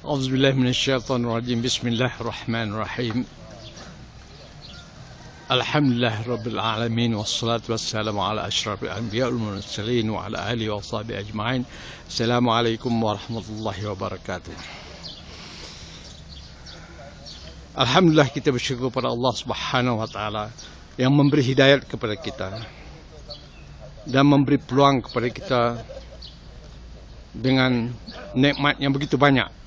Auzubillahi minasyaitonirrajim. Bismillahirrahmanirrahim. Alhamdulillahirabbil alamin wassalatu wassalamu ala asyrafil anbiya'i wal mursalin wa ala alihi wa sahbihi ajma'in. Assalamualaikum warahmatullahi wabarakatuh. Alhamdulillah, kita bersyukur pada Allah Subhanahu wa taala yang memberi hidayat kepada kita dan memberi peluang kepada kita dengan nikmat yang begitu banyak,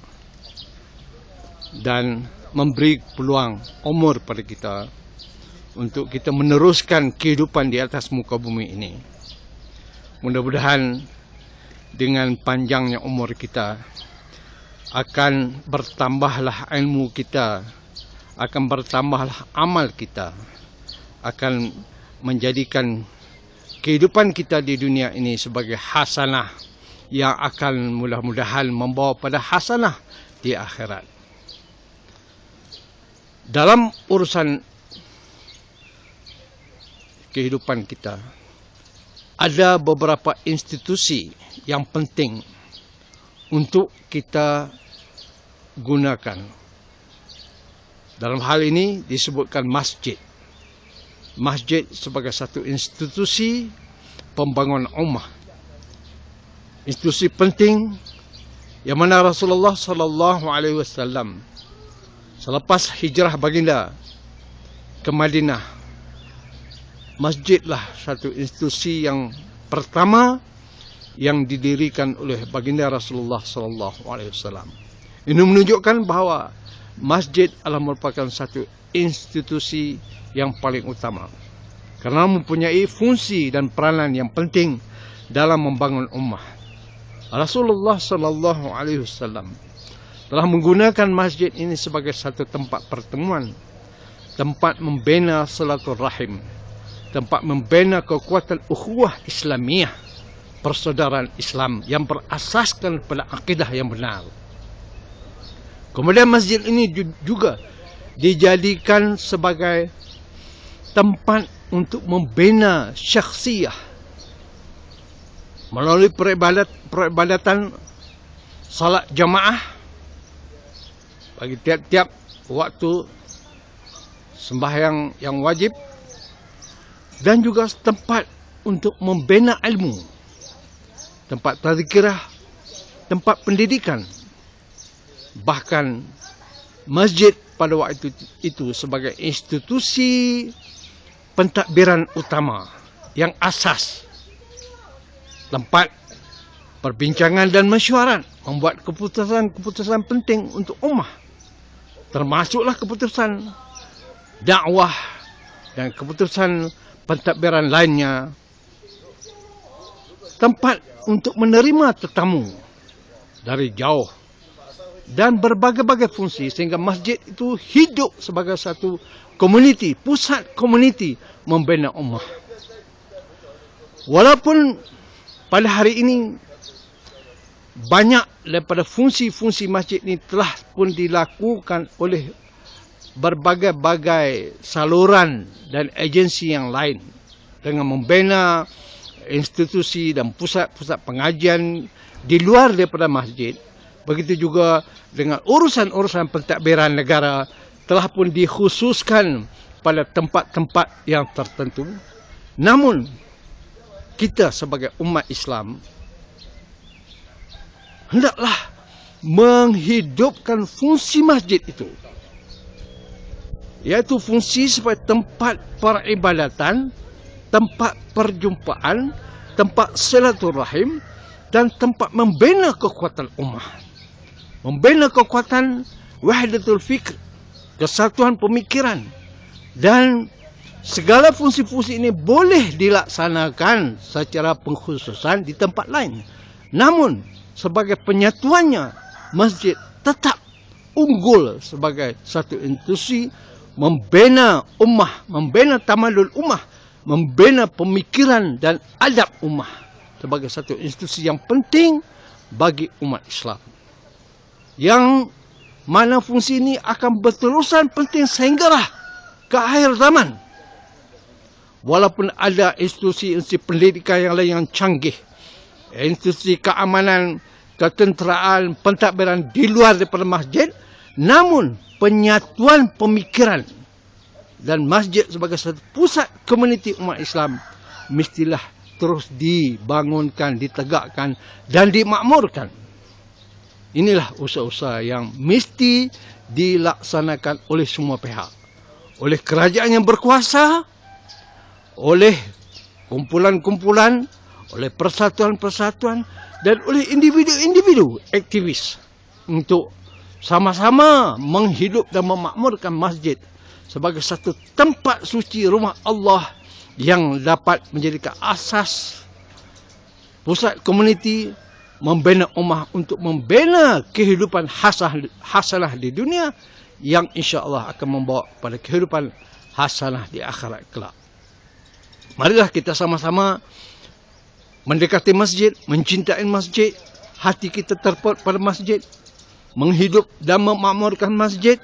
dan memberi peluang umur pada kita untuk kita meneruskan kehidupan di atas muka bumi ini. Mudah-mudahan dengan panjangnya umur kita akan bertambahlah ilmu kita, akan bertambahlah amal kita, akan menjadikan kehidupan kita di dunia ini sebagai hasanah yang akan mudah-mudahan membawa pada hasanah di akhirat. Dalam urusan kehidupan kita, ada beberapa institusi yang penting untuk kita gunakan. Dalam hal ini disebutkan masjid. Masjid sebagai satu institusi pembangunan ummah. Institusi penting yang mana Rasulullah sallallahu alaihi wasallam selepas hijrah baginda ke Madinah, masjidlah satu institusi yang pertama yang didirikan oleh baginda Rasulullah sallallahu alaihi wasallam. Ini menunjukkan bahawa masjid adalah merupakan satu institusi yang paling utama kerana mempunyai fungsi dan peranan yang penting dalam membangun ummah. Rasulullah sallallahu alaihi wasallam telah menggunakan masjid ini sebagai satu tempat pertemuan, tempat membina silaturahim, tempat membina kekuatan ukhuwah Islamiyah, persaudaraan Islam yang berasaskan pada akidah yang benar. Kemudian masjid ini juga dijadikan sebagai tempat untuk membina syakhsiyah melalui peribadatan salat jamaah bagi tiap-tiap waktu sembahyang yang wajib, dan juga tempat untuk membina ilmu, tempat tazkirah, tempat pendidikan. Bahkan masjid pada waktu itu sebagai institusi pentadbiran utama yang asas, tempat perbincangan dan mesyuarat, membuat keputusan-keputusan penting untuk ummah, termasuklah keputusan dakwah dan keputusan pentadbiran lainnya. Tempat untuk menerima tetamu dari jauh dan berbagai-bagai fungsi, sehingga masjid itu hidup sebagai satu komuniti, pusat komuniti membina ummah. Walaupun pada hari ini banyak daripada fungsi-fungsi masjid ini telah pun dilakukan oleh berbagai-bagai saluran dan agensi yang lain dengan membina institusi dan pusat-pusat pengajian di luar daripada masjid. Begitu juga dengan urusan-urusan pentadbiran negara telah pun dikhususkan pada tempat-tempat yang tertentu. Namun kita sebagai umat Islam hendaklah menghidupkan fungsi masjid itu, iaitu fungsi sebagai tempat peribadatan, tempat perjumpaan, tempat silaturahim, dan tempat membina kekuatan ummah, membina kekuatan wahdatul fikr, kesatuan pemikiran. Dan segala fungsi-fungsi ini boleh dilaksanakan secara pengkhususan di tempat lain, namun sebagai penyatuannya, masjid tetap unggul sebagai satu institusi membina ummah, membina tamadun ummah, membina pemikiran dan adab ummah sebagai satu institusi yang penting bagi umat Islam, yang mana fungsi ini akan berterusan penting sehinggalah ke akhir zaman. Walaupun ada institusi-institusi pendidikan yang lain yang canggih, institusi keamanan ketenteraan, pentadbiran di luar daripada masjid, namun penyatuan pemikiran dan masjid sebagai satu pusat komuniti umat Islam mestilah terus dibangunkan, ditegakkan dan dimakmurkan. Inilah usaha-usaha yang mesti dilaksanakan oleh semua pihak. Oleh kerajaan yang berkuasa, oleh kumpulan-kumpulan, oleh persatuan-persatuan dan oleh individu-individu aktivis untuk sama-sama menghidup dan memakmurkan masjid sebagai satu tempat suci rumah Allah yang dapat menjadikan asas pusat komuniti, membina ummah untuk membina kehidupan hasanah di dunia yang insya-Allah akan membawa pada kehidupan hasanah di akhirat kelak. Marilah kita sama-sama mendekati masjid, mencintai masjid, hati kita terpaut pada masjid, menghidup dan memakmurkan masjid.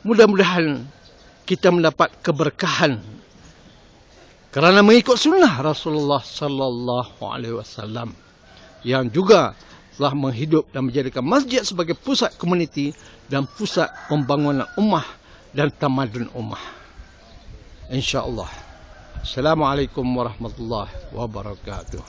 Mudah-mudahan kita mendapat keberkahan kerana mengikut sunnah Rasulullah sallallahu alaihi wasallam yang juga telah menghidup dan menjadikan masjid sebagai pusat komuniti dan pusat pembangunan ummah dan tamadun ummah. Insya-Allah. Assalamualaikum warahmatullahi wabarakatuh.